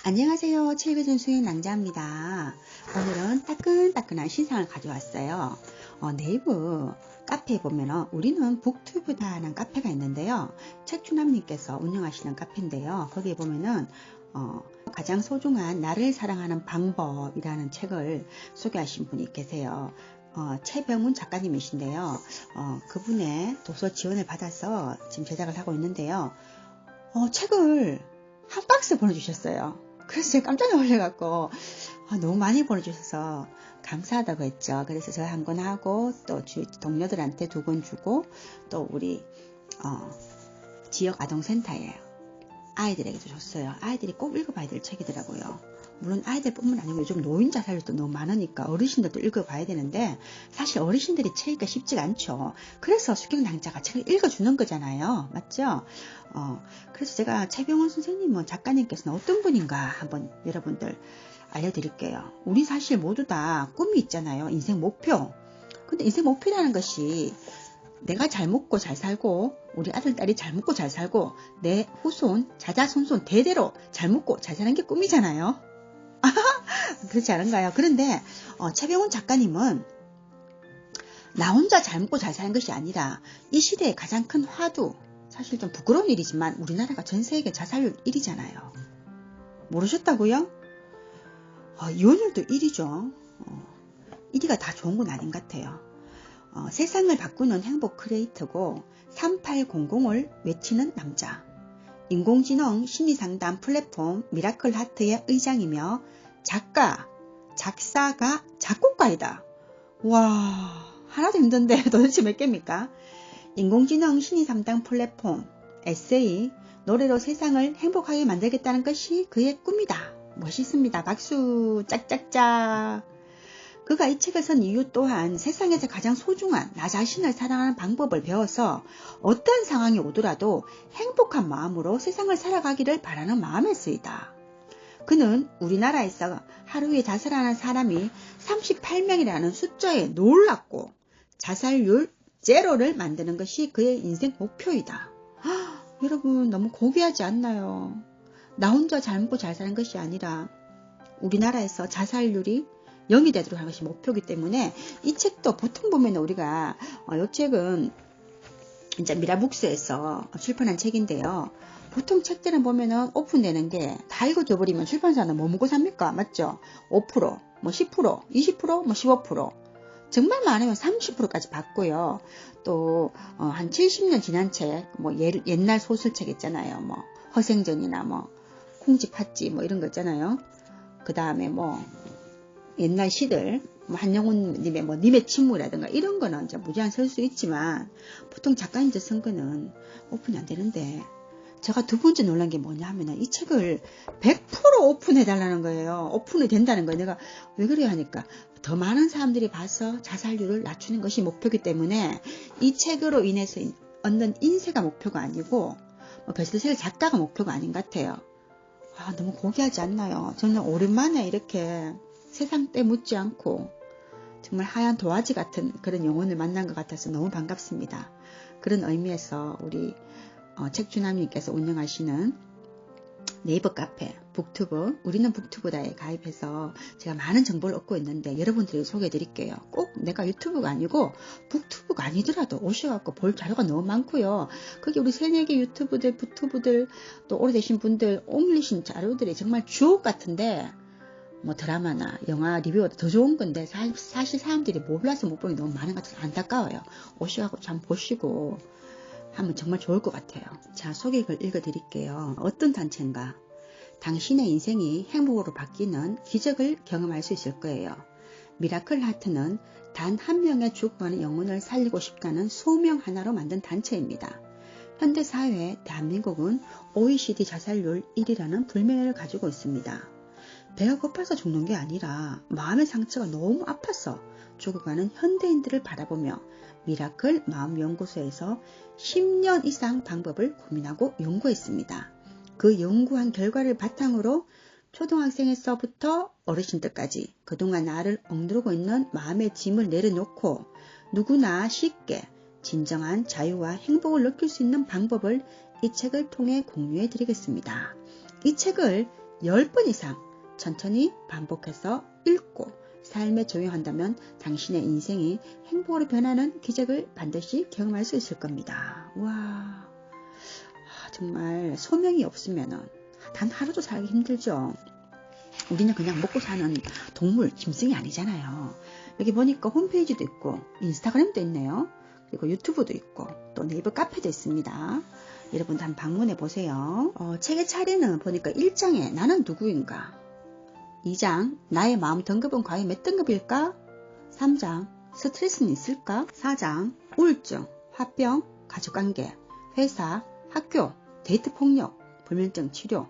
안녕하세요. 책읽어주는 낭자입니다. 오늘은 따끈따끈한 신상을 가져왔어요. 네이버 카페에 보면 우리는 북튜브다라는 카페가 있는데요. 책주남님께서 운영하시는 카페인데요. 거기에 보면은 가장 소중한 나를 사랑하는 방법이라는 책을 소개하신 분이 계세요. 최병훈 작가님이신데요. 그분의 도서 지원을 받아서 지금 제작을 하고 있는데요. 책을 한 박스 보내주셨어요. 그래서 제가 깜짝 놀라갖고 너무 많이 보내주셔서 감사하다고 했죠. 그래서 제가 한 권 하고 또 주위 동료들한테 2권 주고 또 우리 지역 아동센터에 아이들에게도 줬어요. 아이들이 꼭 읽어봐야 될 책이더라고요. 물론 아이들뿐만 아니고 요즘 노인 자살률도 너무 많으니까 어르신들도 읽어봐야 되는데 사실 어르신들이 책 읽기가 쉽지가 않죠. 그래서 수경낭자가 책을 읽어주는 거잖아요. 맞죠? 그래서 제가 최병훈 선생님은 작가님께서는 어떤 분인가 한번 여러분들 알려드릴게요. 우리 사실 모두 다 꿈이 있잖아요. 인생 목표. 근데 인생 목표라는 것이 내가 잘 먹고 잘 살고 우리 아들 딸이 잘 먹고 잘 살고 내 후손 자자손손 대대로 잘 먹고 잘 사는 게 꿈이잖아요. 그렇지 않은가요? 그런데 최병훈 작가님은 나 혼자 잘 먹고 잘 사는 것이 아니라 이 시대의 가장 큰 화두, 사실 좀 부끄러운 일이지만 우리나라가 전 세계 자살률 1위잖아요. 모르셨다고요? 이혼율도 1위죠. 1위가 다 좋은 건 아닌 것 같아요. 세상을 바꾸는 행복 크리에이터고 3800을 외치는 남자, 인공지능 심리상담 플랫폼 미라클 하트의 의장이며 작가, 작사가, 작곡가이다. 와, 하나도 힘든데 도대체 몇 개입니까? 인공지능 심리상담 플랫폼 에세이, 노래로 세상을 행복하게 만들겠다는 것이 그의 꿈이다. 멋있습니다. 박수 짝짝짝. 그가 이 책을 쓴 이유 또한 세상에서 가장 소중한 나 자신을 사랑하는 방법을 배워서 어떤 상황이 오더라도 행복한 마음으로 세상을 살아가기를 바라는 마음에 쓰이다. 그는 우리나라에서 하루에 자살하는 사람이 38명이라는 숫자에 놀랍고 자살률 제로를 만드는 것이 그의 인생 목표이다. 여러분 너무 고귀하지 않나요? 나 혼자 잘 먹고 잘 사는 것이 아니라 우리나라에서 자살률이 0이 되도록 하는 것이 목표이기 때문에 이 책도 보통 보면 우리가 이 책은 이제 미라북스에서 출판한 책인데요. 보통 책들은 보면은 오픈되는 게 다 읽어줘 버리면 출판사는 뭐 먹고 삽니까? 맞죠? 5%, 뭐 10%, 20%, 뭐 15%. 정말 많으면 30%까지 받고요. 또 한 70년 지난 책, 뭐 옛날 소설책 있잖아요. 뭐 허생전이나 뭐 콩쥐 팥쥐 뭐 이런 거 있잖아요. 그 다음에 뭐 옛날 시들, 뭐 한영훈님의 뭐 님의 침묵이라든가 이런 거는 이제 무제한 쓸 수 있지만 보통 작가님들 쓴 거는 오픈이 안 되는데 제가 두 번째 놀란 게 뭐냐 하면은 이 책을 100% 오픈해달라는 거예요. 오픈이 된다는 거예요. 내가 왜 그래 하니까 더 많은 사람들이 봐서 자살률을 낮추는 것이 목표이기 때문에 이 책으로 인해서 얻는 인쇄가 목표가 아니고 베스트셀러 작가가 목표가 아닌 것 같아요. 너무 고귀하지 않나요? 저는 오랜만에 이렇게 세상 때 묻지 않고 정말 하얀 도화지 같은 그런 영혼을 만난 것 같아서 너무 반갑습니다. 그런 의미에서 우리 책주남님께서 운영하시는 네이버 카페 북튜브, 우리는 북튜브다에 가입해서 제가 많은 정보를 얻고 있는데 여러분들에게 소개해 드릴게요. 꼭 내가 유튜브가 아니고 북튜브가 아니더라도 오셔갖고 볼 자료가 너무 많고요. 거기 우리 새내기 유튜브들, 북튜브들 또 오래되신 분들 옮기신 자료들이 정말 주옥 같은데 뭐 드라마나 영화 리뷰보다 더 좋은 건데 사실 사람들이 몰라서 못 보는 게 너무 많은 것 같아서 안타까워요. 오셔갖고 참 보시고 하면 정말 좋을 것 같아요. 자, 소개글 읽어드릴게요. 어떤 단체인가? 당신의 인생이 행복으로 바뀌는 기적을 경험할 수 있을 거예요. 미라클 하트는 단 한 명의 죽어가는 영혼을 살리고 싶다는 소명 하나로 만든 단체입니다. 현대사회 대한민국은 OECD 자살률 1위라는 불명예를 가지고 있습니다. 배가 고파서 죽는 게 아니라 마음의 상처가 너무 아파서 죽어가는 현대인들을 바라보며 미라클 마음연구소에서 10년 이상 방법을 고민하고 연구했습니다. 그 연구한 결과를 바탕으로 초등학생에서부터 어르신들까지 그동안 나를 억누르고 있는 마음의 짐을 내려놓고 누구나 쉽게 진정한 자유와 행복을 느낄 수 있는 방법을 이 책을 통해 공유해 드리겠습니다. 이 책을 10번 이상 천천히 반복해서 읽고 삶에 적용한다면 당신의 인생이 행복으로 변하는 기적을 반드시 경험할 수 있을 겁니다. 와, 정말 소명이 없으면 단 하루도 살기 힘들죠. 우리는 그냥 먹고 사는 동물, 짐승이 아니잖아요. 여기 보니까 홈페이지도 있고 인스타그램도 있네요. 그리고 유튜브도 있고 또 네이버 카페도 있습니다. 여러분도 한번 방문해 보세요. 책의 차례는 보니까 1장에 나는 누구인가, 2장 나의 마음 등급은 과연 몇 등급일까, 3장 스트레스는 있을까, 4장 우울증, 화병, 가족관계, 회사, 학교, 데이트 폭력, 불면증 치료,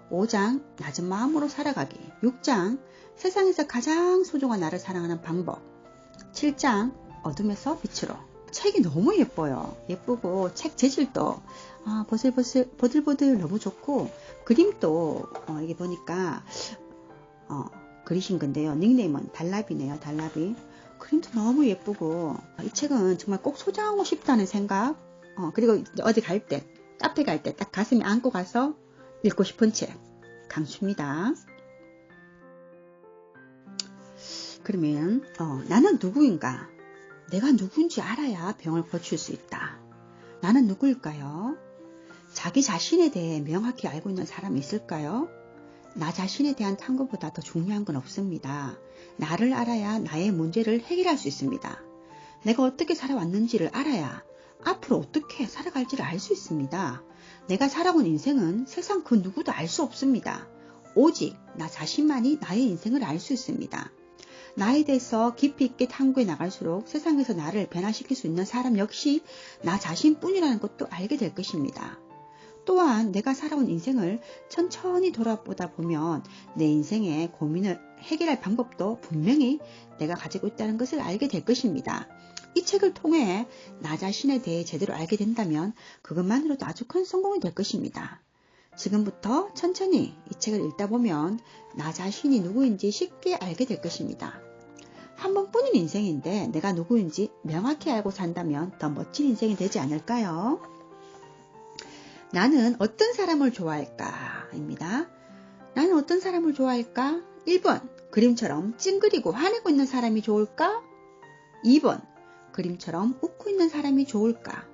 5장 낮은 마음으로 살아가기, 6장 세상에서 가장 소중한 나를 사랑하는 방법, 7장 어둠에서 빛으로. 책이 너무 예뻐요. 예쁘고 책 재질도 보들보들 너무 좋고, 그림도 이게 보니까 그리신 건데요. 닉네임은 달라비네요. 달라비. 그림도 너무 예쁘고, 이 책은 정말 꼭 소장하고 싶다는 생각, 그리고 어디 갈 때, 카페 갈 때 딱 가슴에 안고 가서 읽고 싶은 책 강추입니다. 그러면 나는 누구인가? 내가 누구인지 알아야 병을 고칠 수 있다. 나는 누구일까요? 자기 자신에 대해 명확히 알고 있는 사람이 있을까요? 나 자신에 대한 탐구보다 더 중요한 건 없습니다. 나를 알아야 나의 문제를 해결할 수 있습니다. 내가 어떻게 살아왔는지를 알아야 앞으로 어떻게 살아갈지를 알 수 있습니다. 내가 살아온 인생은 세상 그 누구도 알 수 없습니다. 오직 나 자신만이 나의 인생을 알 수 있습니다. 나에 대해서 깊이 있게 탐구해 나갈수록 세상에서 나를 변화시킬 수 있는 사람 역시 나 자신뿐이라는 것도 알게 될 것입니다. 또한 내가 살아온 인생을 천천히 돌아보다 보면 내 인생의 고민을 해결할 방법도 분명히 내가 가지고 있다는 것을 알게 될 것입니다. 이 책을 통해 나 자신에 대해 제대로 알게 된다면 그것만으로도 아주 큰 성공이 될 것입니다. 지금부터 천천히 이 책을 읽다 보면 나 자신이 누구인지 쉽게 알게 될 것입니다. 한 번뿐인 인생인데 내가 누구인지 명확히 알고 산다면 더 멋진 인생이 되지 않을까요? 나는 어떤 사람을 좋아할까? 입니다. 나는 어떤 사람을 좋아할까? 1번, 그림처럼 찡그리고 화내고 있는 사람이 좋을까? 2번, 그림처럼 웃고 있는 사람이 좋을까?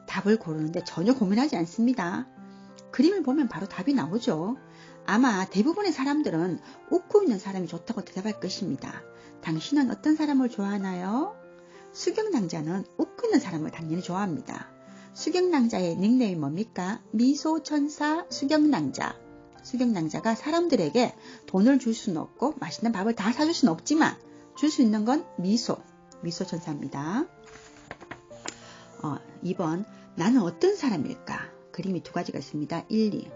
답을 고르는데 전혀 고민하지 않습니다. 그림을 보면 바로 답이 나오죠. 아마 대부분의 사람들은 웃고 있는 사람이 좋다고 대답할 것입니다. 당신은 어떤 사람을 좋아하나요? 수경낭자는 웃고 있는 사람을 당연히 좋아합니다. 수경낭자의 닉네임이 뭡니까? 미소천사 수경낭자. 수경낭자가 사람들에게 돈을 줄 수는 없고 맛있는 밥을 다 사줄 수는 없지만 줄 수 있는 건 미소천사입니다. 2번, 나는 어떤 사람일까? 그림이 두 가지가 있습니다. 1, 2.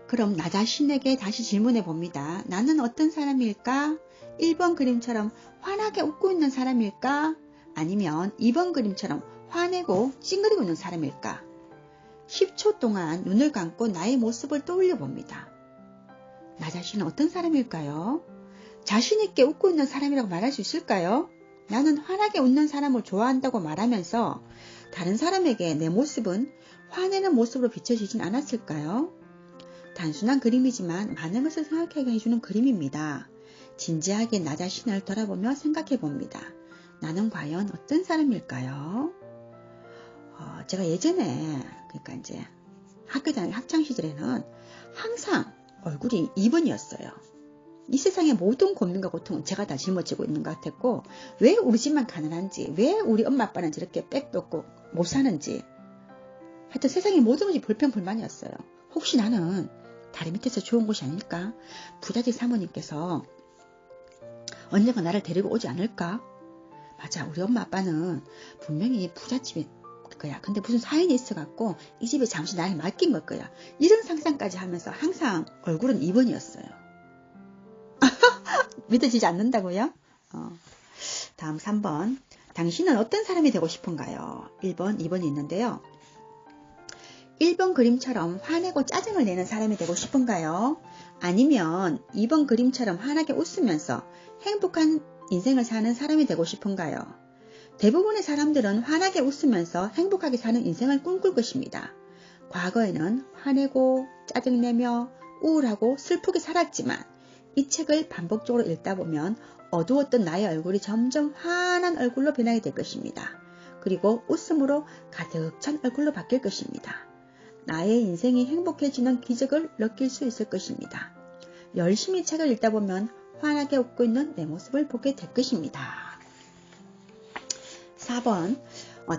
그럼 나 자신에게 다시 질문해 봅니다. 나는 어떤 사람일까? 1번 그림처럼 환하게 웃고 있는 사람일까? 아니면 2번 그림처럼 화내고 찡그리고 있는 사람일까? 10초 동안 눈을 감고 나의 모습을 떠올려 봅니다. 나 자신은 어떤 사람일까요? 자신있게 웃고 있는 사람이라고 말할 수 있을까요? 나는 환하게 웃는 사람을 좋아한다고 말하면서 다른 사람에게 내 모습은 화내는 모습으로 비춰지진 않았을까요? 단순한 그림이지만 많은 것을 생각하게 해주는 그림입니다. 진지하게 나 자신을 돌아보며 생각해 봅니다. 나는 과연 어떤 사람일까요? 제가 예전에, 그러니까 이제 학교 다닐 학창 시절에는 항상 얼굴이 2번이었어요. 이 세상의 모든 고민과 고통은 제가 다 짊어지고 있는 것 같았고, 왜 우리 집만 가난한지, 왜 우리 엄마 아빠는 저렇게 빽빽고 못 사는지, 하여튼 세상의 모든 것이 불평불만이었어요. 혹시 나는 다리 밑에서 좋은 곳이 아닐까? 부잣집 사모님께서 언젠가 나를 데리고 오지 않을까? 맞아, 우리 엄마 아빠는 분명히 부잣집일 거야. 근데 무슨 사연이 있어갖고 이 집에 잠시 나를 맡긴 걸 거야. 이런 상상까지 하면서 항상 얼굴은 2번이었어요. 믿어지지 않는다고요? 다음 3번. 당신은 어떤 사람이 되고 싶은가요? 1번, 2번이 있는데요. 1번 그림처럼 화내고 짜증을 내는 사람이 되고 싶은가요? 아니면 2번 그림처럼 환하게 웃으면서 행복한 인생을 사는 사람이 되고 싶은가요? 대부분의 사람들은 환하게 웃으면서 행복하게 사는 인생을 꿈꿀 것입니다. 과거에는 화내고 짜증내며 우울하고 슬프게 살았지만 이 책을 반복적으로 읽다 보면 어두웠던 나의 얼굴이 점점 환한 얼굴로 변하게 될 것입니다. 그리고 웃음으로 가득 찬 얼굴로 바뀔 것입니다. 나의 인생이 행복해지는 기적을 느낄 수 있을 것입니다. 열심히 책을 읽다 보면 환하게 웃고 있는 내 모습을 보게 될 것입니다. 4번,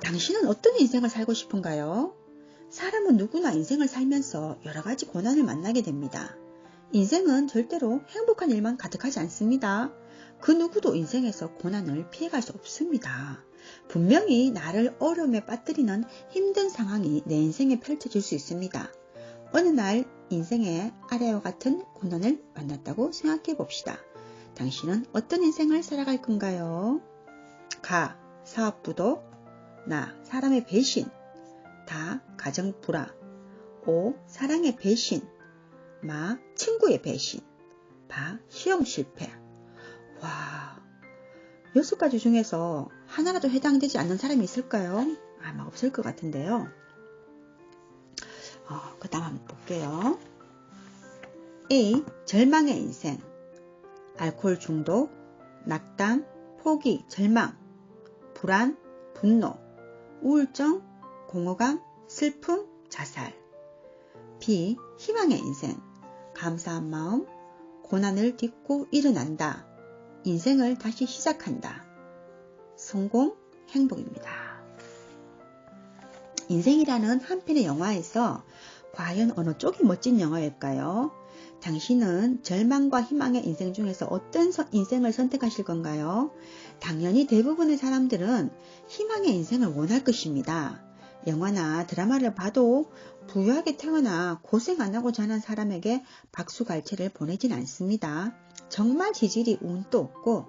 당신은 어떤 인생을 살고 싶은가요? 사람은 누구나 인생을 살면서 여러 가지 고난을 만나게 됩니다. 인생은 절대로 행복한 일만 가득하지 않습니다. 그 누구도 인생에서 고난을 피해갈 수 없습니다. 분명히 나를 어려움에 빠뜨리는 힘든 상황이 내 인생에 펼쳐질 수 있습니다. 어느 날 인생에 아래와 같은 고난을 만났다고 생각해 봅시다. 당신은 어떤 인생을 살아갈 건가요? 가, 사업부도, 나, 사람의 배신, 다, 가정 불화, 오, 사랑의 배신, 마, 친구의 배신, 바, 시험 실패. 와, 6가지 중에서 하나라도 해당되지 않는 사람이 있을까요? 아마 없을 것 같은데요. 그 다음 한번 볼게요. A. 절망의 인생. 알코올 중독, 낙담, 포기, 절망, 불안, 분노, 우울증, 공허감, 슬픔, 자살. B. 희망의 인생. 감사한 마음, 고난을 딛고 일어난다. 인생을 다시 시작한다. 성공, 행복입니다. 인생이라는 한 편의 영화에서 과연 어느 쪽이 멋진 영화일까요? 당신은 절망과 희망의 인생 중에서 어떤 인생을 선택하실 건가요? 당연히 대부분의 사람들은 희망의 인생을 원할 것입니다. 영화나 드라마를 봐도 부유하게 태어나 고생 안 하고 자란 사람에게 박수갈채를 보내진 않습니다. 정말 지질이 운도 없고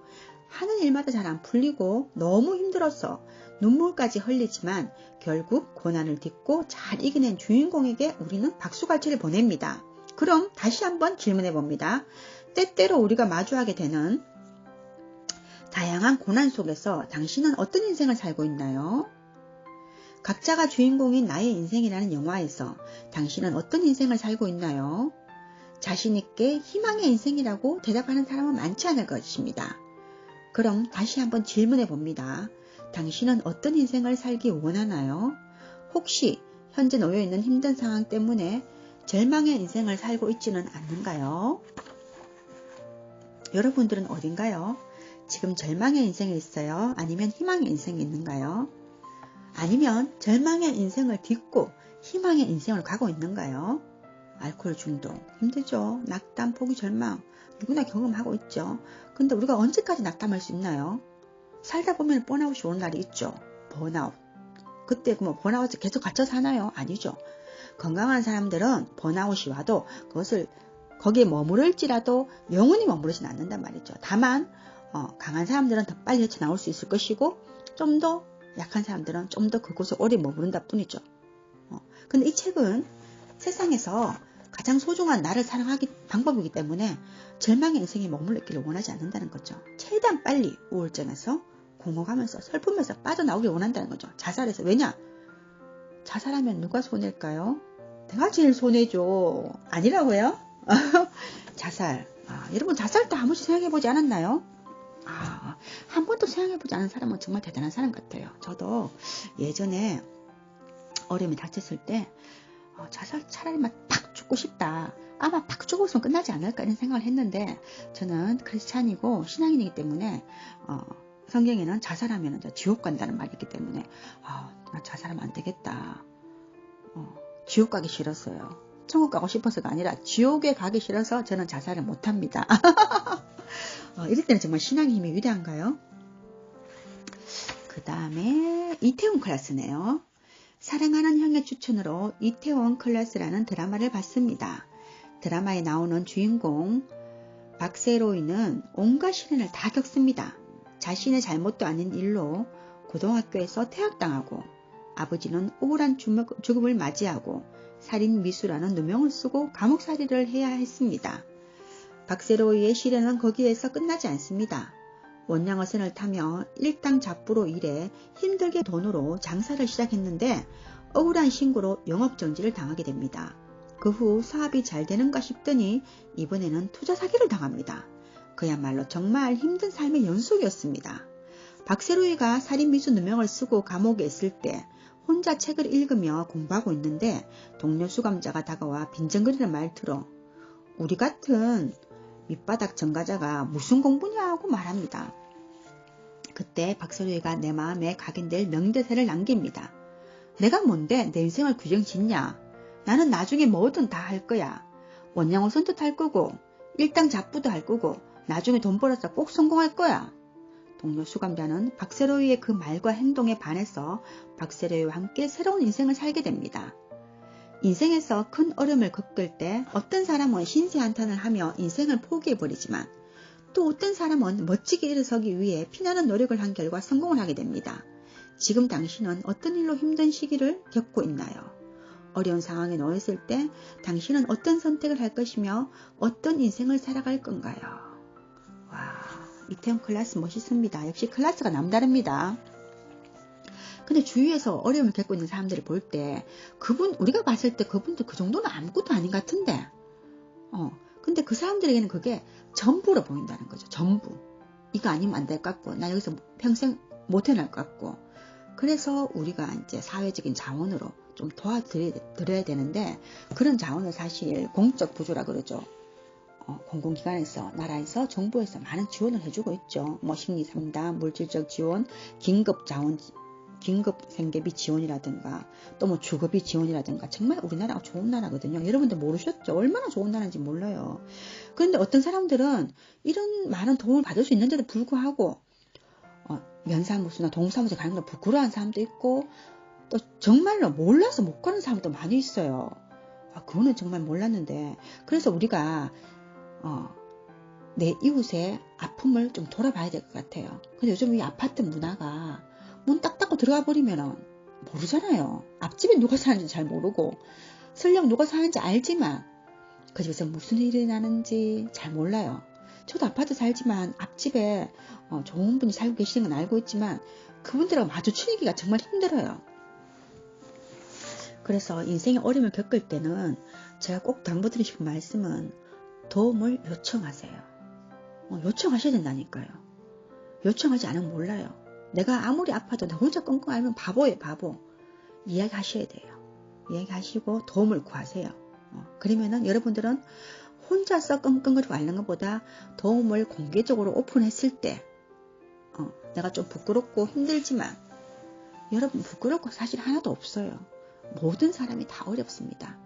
하는 일마다 잘 안 풀리고 너무 힘들어서 눈물까지 흘리지만 결국 고난을 딛고 잘 이겨낸 주인공에게 우리는 박수갈채를 보냅니다. 그럼 다시 한번 질문해 봅니다. 때때로 우리가 마주하게 되는 다양한 고난 속에서 당신은 어떤 인생을 살고 있나요? 각자가 주인공인 나의 인생이라는 영화에서 당신은 어떤 인생을 살고 있나요? 자신있게 희망의 인생이라고 대답하는 사람은 많지 않을 것입니다. 그럼 다시 한번 질문해 봅니다. 당신은 어떤 인생을 살기 원하나요? 혹시 현재 놓여있는 힘든 상황 때문에 절망의 인생을 살고 있지는 않는가요? 여러분들은 어딘가요? 지금 절망의 인생에 있어요? 아니면 희망의 인생에 있는가요? 아니면 절망의 인생을 딛고 희망의 인생을 가고 있는가요? 알코올 중독, 힘들죠? 낙담, 포기, 절망, 누구나 경험하고 있죠. 근데 우리가 언제까지 낙담할 수 있나요? 살다 보면 번아웃이 오는 날이 있죠. 번아웃. 그때 뭐 번아웃에 계속 갇혀 사나요? 아니죠. 건강한 사람들은 번아웃이 와도 그것을 거기에 머무를지라도 영원히 머무르진 않는단 말이죠. 다만 강한 사람들은 더 빨리 헤쳐나올 수 있을 것이고 좀 더 약한 사람들은 좀 더 그곳에 오래 머무른다 뿐이죠. 근데 이 책은 세상에서 가장 소중한 나를 사랑하기 방법이기 때문에 절망의 인생에 머물렀기를 원하지 않는다는 거죠. 최대한 빨리 우울증에서 공허하면서 슬픔에서 빠져나오길 원한다는 거죠. 자살해서. 왜냐? 자살하면 누가 손해일까요? 내가 제일 손해죠. 아니라고요? 자살. 여러분 자살 때 한 번씩 생각해보지 않았나요? 한 번도 생각해보지 않은 사람은 정말 대단한 사람 같아요. 저도 예전에 어려움이 닥쳤을 때 자살 차라리 막 팍 죽고 싶다. 아마 팍 죽었으면 끝나지 않을까 이런 생각을 했는데 저는 크리스찬이고 신앙인이기 때문에 성경에는 자살하면 지옥 간다는 말이 있기 때문에 나 자살하면 안 되겠다. 지옥 가기 싫었어요. 천국 가고 싶어서가 아니라 지옥에 가기 싫어서 저는 자살을 못합니다. 이럴 때는 정말 신앙의 힘이 위대한가요? 그 다음에 이태원 클래스네요. 사랑하는 형의 추천으로 이태원 클래스라는 드라마를 봤습니다. 드라마에 나오는 주인공 박세로이는 온갖 시련을 다 겪습니다. 자신의 잘못도 아닌 일로 고등학교에서 퇴학당하고 아버지는 억울한 죽음을 맞이하고 살인 미수라는 누명을 쓰고 감옥살이를 해야 했습니다. 박세로이의 시련은 거기에서 끝나지 않습니다. 원양어선을 타며 일당잡부로 일해 힘들게 돈으로 장사를 시작했는데 억울한 신고로 영업정지를 당하게 됩니다. 그 후 사업이 잘 되는가 싶더니 이번에는 투자 사기를 당합니다. 그야말로 정말 힘든 삶의 연속이었습니다. 박세로이가 살인미수 누명을 쓰고 감옥에 있을 때 혼자 책을 읽으며 공부하고 있는데 동료 수감자가 다가와 빈정거리는 말투로 우리 같은 밑바닥 전과자가 무슨 공부냐고 말합니다. 그때 박세로이가 내 마음에 각인될 명대사를 남깁니다. 내가 뭔데 내 인생을 규정짓냐. 나는 나중에 뭐든 다 할 거야. 원양어선도 탈 거고 일당잡부도 할 거고 나중에 돈 벌어서 꼭 성공할 거야. 동료 수감자는 박세로이의 그 말과 행동에 반해서 박세로이와 함께 새로운 인생을 살게 됩니다. 인생에서 큰 어려움을 겪을 때 어떤 사람은 신세한탄을 하며 인생을 포기해버리지만 또 어떤 사람은 멋지게 일어서기 위해 피나는 노력을 한 결과 성공을 하게 됩니다. 지금 당신은 어떤 일로 힘든 시기를 겪고 있나요? 어려운 상황에 놓였을 때 당신은 어떤 선택을 할 것이며 어떤 인생을 살아갈 건가요? 와, 이태원 클라스 멋있습니다. 역시 클라스가 남다릅니다. 근데 주위에서 어려움을 겪고 있는 사람들을 볼 때 우리가 봤을 때 그분들 그 정도는 아무것도 아닌 것 같은데 근데 그 사람들에게는 그게 전부로 보인다는 거죠. 전부. 이거 아니면 안 될 것 같고 나 여기서 평생 못 해낼 것 같고 그래서 우리가 이제 사회적인 자원으로 좀 도와드려야 되는데 그런 자원을 사실 공적 부조라 그러죠. 공공기관에서, 나라에서, 정부에서 많은 지원을 해주고 있죠. 뭐 심리상담, 물질적 지원, 긴급 생계비 지원이라든가 또 뭐 주거비 지원이라든가 정말 우리나라가 좋은 나라거든요. 여러분들 모르셨죠? 얼마나 좋은 나라인지 몰라요. 그런데 어떤 사람들은 이런 많은 도움을 받을 수 있는데도 불구하고 면사무소나 동사무소 가는 걸 부끄러워하는 사람도 있고 또 정말로 몰라서 못 가는 사람도 많이 있어요. 그거는 정말 몰랐는데 그래서 우리가 내 이웃의 아픔을 좀 돌아봐야 될 것 같아요. 근데 요즘 이 아파트 문화가 문 딱 닫고 들어가 버리면 모르잖아요. 앞집에 누가 사는지 잘 모르고 설령 누가 사는지 알지만 그 집에서 무슨 일이 나는지 잘 몰라요. 저도 아파트 살지만 앞집에 좋은 분이 살고 계시는 건 알고 있지만 그분들하고 마주치기가 정말 힘들어요. 그래서 인생의 어려움을 겪을 때는 제가 꼭 당부드리고 싶은 말씀은 도움을 요청하세요. 요청하셔야 된다니까요. 요청하지 않으면 몰라요. 내가 아무리 아파도 나 혼자 끙끙 앓으면 바보예요. 바보. 이야기하셔야 돼요. 이야기하시고 도움을 구하세요. 그러면은 여러분들은 혼자서 끙끙거리고 앓는 것보다 도움을 공개적으로 오픈했을 때 내가 좀 부끄럽고 힘들지만 여러분 부끄럽고 사실 하나도 없어요. 모든 사람이 다 어렵습니다.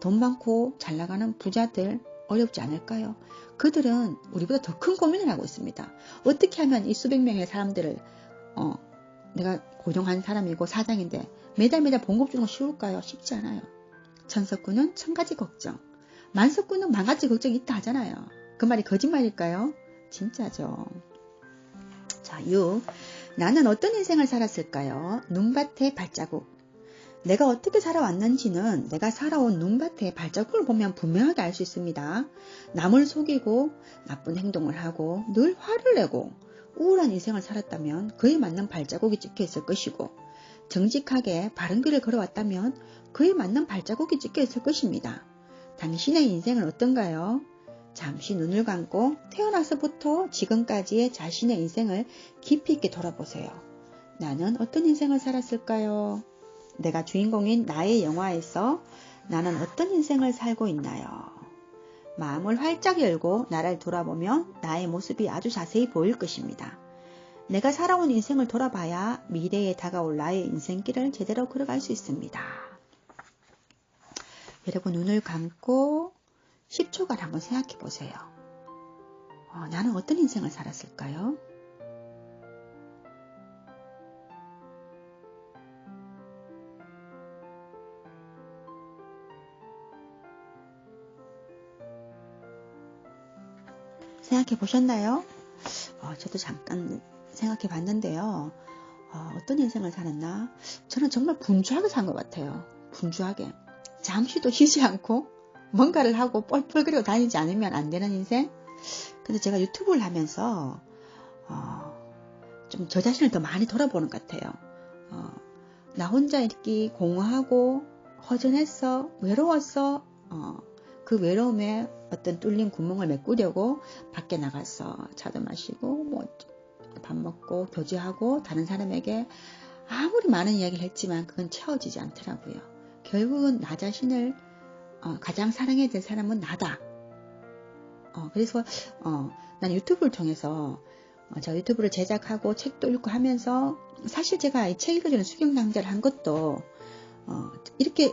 돈 많고 잘 나가는 부자들 어렵지 않을까요? 그들은 우리보다 더 큰 고민을 하고 있습니다. 어떻게 하면 이 수백 명의 사람들을 내가 고용한 사람이고 사장인데 매달 봉급 주는 거 쉬울까요? 쉽지 않아요. 천석구는 천가지 걱정, 만석구는 만가지 걱정이 있다 하잖아요. 그 말이 거짓말일까요? 진짜죠. 자, 6. 나는 어떤 인생을 살았을까요? 눈밭의 발자국. 내가 어떻게 살아왔는지는 내가 살아온 눈밭의 발자국을 보면 분명하게 알 수 있습니다. 남을 속이고 나쁜 행동을 하고 늘 화를 내고 우울한 인생을 살았다면 그에 맞는 발자국이 찍혀 있을 것이고 정직하게 바른 길을 걸어왔다면 그에 맞는 발자국이 찍혀 있을 것입니다. 당신의 인생은 어떤가요? 잠시 눈을 감고 태어나서부터 지금까지의 자신의 인생을 깊이 있게 돌아보세요. 나는 어떤 인생을 살았을까요? 내가 주인공인 나의 영화에서 나는 어떤 인생을 살고 있나요? 마음을 활짝 열고 나를 돌아보면 나의 모습이 아주 자세히 보일 것입니다. 내가 살아온 인생을 돌아봐야 미래에 다가올 나의 인생길을 제대로 걸어갈 수 있습니다. 여러분 눈을 감고 10초간 한번 생각해 보세요. 나는 어떤 인생을 살았을까요? 생각해 보셨나요? 저도 잠깐 생각해 봤는데요. 어떤 인생을 살았나? 저는 정말 분주하게 산 것 같아요. 분주하게. 잠시도 쉬지 않고 뭔가를 하고 뻘뻘거리고 다니지 않으면 안 되는 인생? 근데 제가 유튜브를 하면서 좀 저 자신을 더 많이 돌아보는 것 같아요. 나 혼자 있기 공허하고 허전했어, 외로웠어, 그 외로움에 어떤 뚫린 구멍을 메꾸려고 밖에 나가서 차도 마시고 뭐 밥 먹고 교제하고 다른 사람에게 아무리 많은 이야기를 했지만 그건 채워지지 않더라고요. 결국은 나 자신을 가장 사랑해야 될 사람은 나다. 그래서 난 유튜브를 통해서 제가 유튜브를 제작하고 책도 읽고 하면서 사실 제가 이 책 읽어주는 수경낭자를 한 것도 이렇게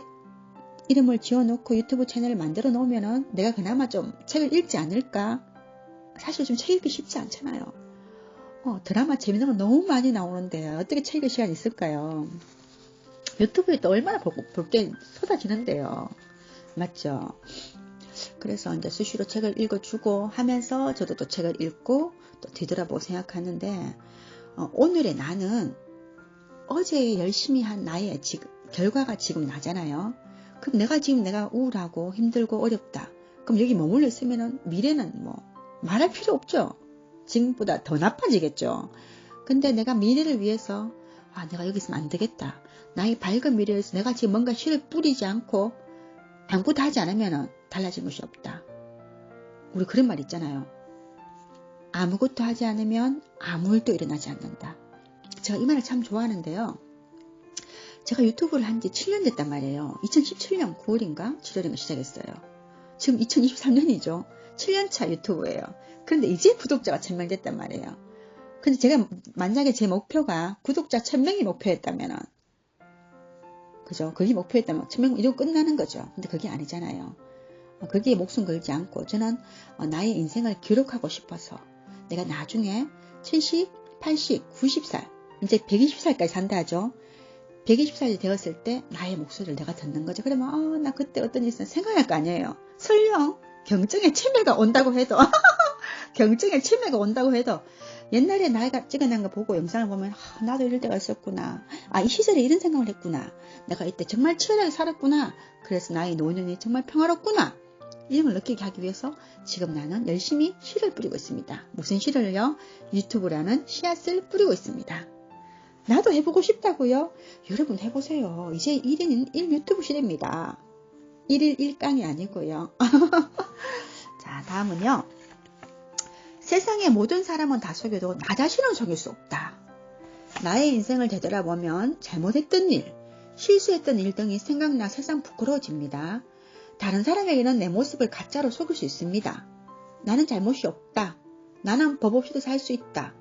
이름을 지어놓고 유튜브 채널을 만들어 놓으면은 내가 그나마 좀 책을 읽지 않을까? 사실 좀 책 읽기 쉽지 않잖아요. 드라마 재밌는 거 너무 많이 나오는데 어떻게 책 읽을 시간이 있을까요? 유튜브에 또 얼마나 볼 게 쏟아지는데요. 맞죠? 그래서 이제 수시로 책을 읽어주고 하면서 저도 또 책을 읽고 또 뒤돌아보고 생각하는데 오늘의 나는 어제 열심히 한 나의 결과가 지금 나잖아요. 그럼 내가 우울하고 힘들고 어렵다. 그럼 여기 머물러 있으면 미래는 뭐 말할 필요 없죠. 지금보다 더 나빠지겠죠. 근데 내가 미래를 위해서 내가 여기 있으면 안 되겠다. 나의 밝은 미래에서 내가 지금 뭔가 씨를 뿌리지 않고 아무것도 하지 않으면 달라진 것이 없다. 우리 그런 말 있잖아요. 아무것도 하지 않으면 아무 일도 일어나지 않는다. 제가 이 말을 참 좋아하는데요. 제가 유튜브를 한 지 7년 됐단 말이에요. 2017년 9월인가 7월인가 시작했어요. 지금 2023년이죠. 7년차 유튜브예요. 그런데 이제 구독자가 1000명 됐단 말이에요. 근데 제가 만약에 제 목표가 구독자 1000명이 목표였다면 그죠? 그게 목표였다면 1000명 이러고 끝나는 거죠. 근데 그게 아니잖아요. 거기에 목숨 걸지 않고 저는 나의 인생을 기록하고 싶어서 내가 나중에 70, 80, 90살 이제 120살까지 산다 하죠. 120살이 되었을 때 나의 목소리를 내가 듣는 거죠. 그러면 나 그때 어떤 일이 있었나 생각할 거 아니에요. 설령 경증에 치매가 온다고 해도 경증에 치매가 온다고 해도 옛날에 나이가 찍어낸 거 보고 영상을 보면 나도 이럴 때가 있었구나. 이 시절에 이런 생각을 했구나. 내가 이때 정말 치열하게 살았구나. 그래서 나의 노년이 정말 평화롭구나. 이런 걸 느끼게 하기 위해서 지금 나는 열심히 씨를 뿌리고 있습니다. 무슨 씨를요? 유튜브라는 씨앗을 뿌리고 있습니다. 나도 해보고 싶다고요? 여러분 해보세요. 이제 1인 1 유튜브 시대입니다. 1일 1강이 아니고요. 자, 다음은요. 세상의 모든 사람은 다 속여도 나 자신은 속일 수 없다. 나의 인생을 되돌아보면 잘못했던 일, 실수했던 일 등이 생각나 세상 부끄러워집니다. 다른 사람에게는 내 모습을 가짜로 속일 수 있습니다. 나는 잘못이 없다. 나는 법 없이도 살 수 있다.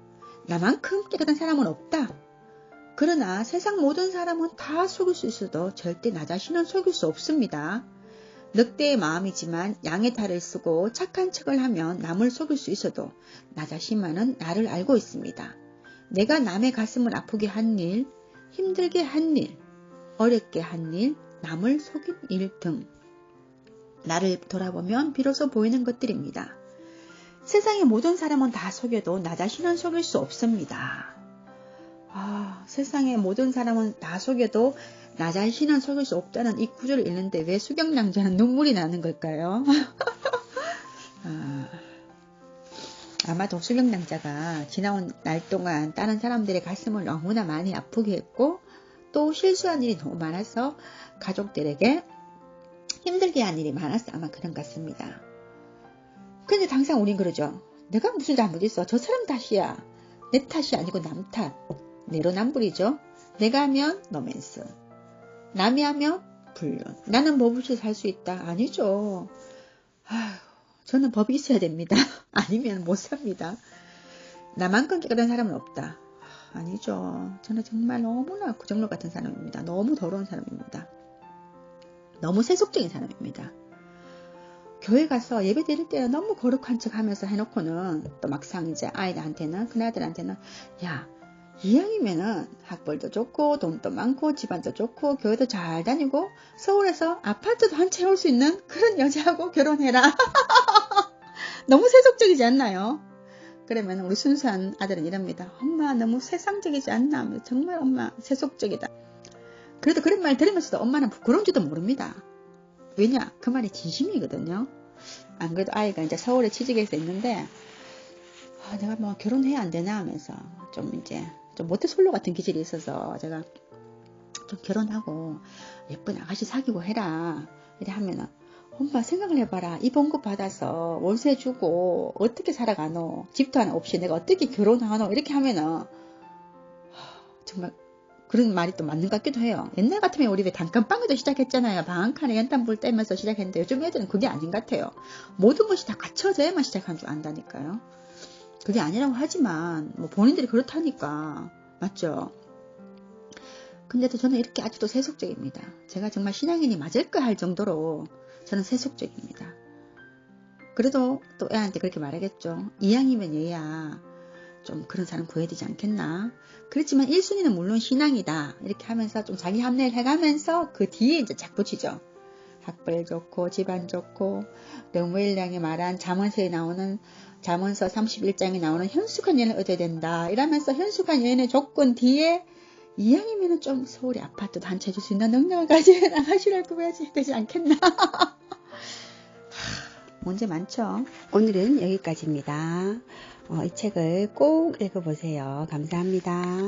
나만큼 깨끗한 사람은 없다. 그러나 세상 모든 사람은 다 속일 수 있어도 절대 나 자신은 속일 수 없습니다. 늑대의 마음이지만 양의 탈을 쓰고 착한 척을 하면 남을 속일 수 있어도 나 자신만은 나를 알고 있습니다. 내가 남의 가슴을 아프게 한 일, 힘들게 한 일, 어렵게 한 일, 남을 속인 일 등 나를 돌아보면 비로소 보이는 것들입니다. 세상의 모든 사람은 다 속여도 나 자신은 속일 수 없습니다. 세상의 모든 사람은 다 속여도 나 자신은 속일 수 없다는 이 구절을 읽는데 왜 수경낭자는 눈물이 나는 걸까요? 아마도 수경낭자가 지나온 날 동안 다른 사람들의 가슴을 너무나 많이 아프게 했고 또 실수한 일이 너무 많아서 가족들에게 힘들게 한 일이 많아서 아마 그런 것 같습니다. 근데 항상 우린 그러죠. 내가 무슨 잘못 있어? 저 사람 탓이야. 내 탓이 아니고 남 탓. 내로남불이죠. 내가 하면 로맨스. 남이 하면 불륜. 나는 법 없이 살 수 있다. 아니죠. 저는 법이 있어야 됩니다. 아니면 못 삽니다. 나만큼 깨끗한 사람은 없다. 아니죠. 저는 정말 너무나 구정록 같은 사람입니다. 너무 더러운 사람입니다. 너무 세속적인 사람입니다. 교회 가서 예배 드릴 때는 너무 거룩한 척 하면서 해놓고는 또 막상 이제 아이들한테는 큰아들한테는 야 이왕이면은 학벌도 좋고 돈도 많고 집안도 좋고 교회도 잘 다니고 서울에서 아파트도 한 채 올 수 있는 그런 여자하고 결혼해라. 너무 세속적이지 않나요? 그러면 우리 순수한 아들은 이럽니다. 엄마 너무 세상적이지 않나? 정말 엄마 세속적이다. 그래도 그런 말 들으면서도 엄마는 부끄러운지도 모릅니다. 왜냐? 그 말이 진심이거든요. 안 그래도 아이가 이제 서울에 취직해서 있는데 내가 뭐 결혼해야 안 되나 하면서 좀 모태솔로 같은 기질이 있어서 제가 좀 결혼하고 예쁜 아가씨 사귀고 해라 이래 하면은 엄마 생각을 해봐라. 이 봉급 받아서 월세 주고 어떻게 살아가노? 집도 하나 없이 내가 어떻게 결혼하노? 이렇게 하면은 정말 그런 말이 또 맞는 것 같기도 해요. 옛날 같으면 우리 왜 단칸방에도 시작했잖아요. 방 한 칸에 연탄불 떼면서 시작했는데 요즘 애들은 그게 아닌 것 같아요. 모든 것이 다 갖춰져야만 시작한 줄 안다니까요. 그게 아니라고 하지만 뭐 본인들이 그렇다니까. 맞죠? 근데도 저는 이렇게 아직도 세속적입니다. 제가 정말 신앙인이 맞을까 할 정도로 저는 세속적입니다. 그래도 또 애한테 그렇게 말하겠죠. 이왕이면 얘야 좀 그런 사람 구해야 되지 않겠나. 그렇지만 1순위는 물론 신앙이다. 이렇게 하면서 좀 자기 합리를 해가면서 그 뒤에 이제 쫙 붙이죠. 학벌 좋고 집안 좋고 르무엘량이 말한 잠언서에 나오는 잠언서 31장에 나오는 현숙한 여인을 얻어야 된다. 이러면서 현숙한 여인의 조건 뒤에 이왕이면 좀 서울에 아파트도 한 채 줄 수 있는 능력을 가지고 나가시라고 구해야지 되지 않겠나. 문제 많죠. 오늘은 여기까지입니다. 이 책을 꼭 읽어보세요. 감사합니다.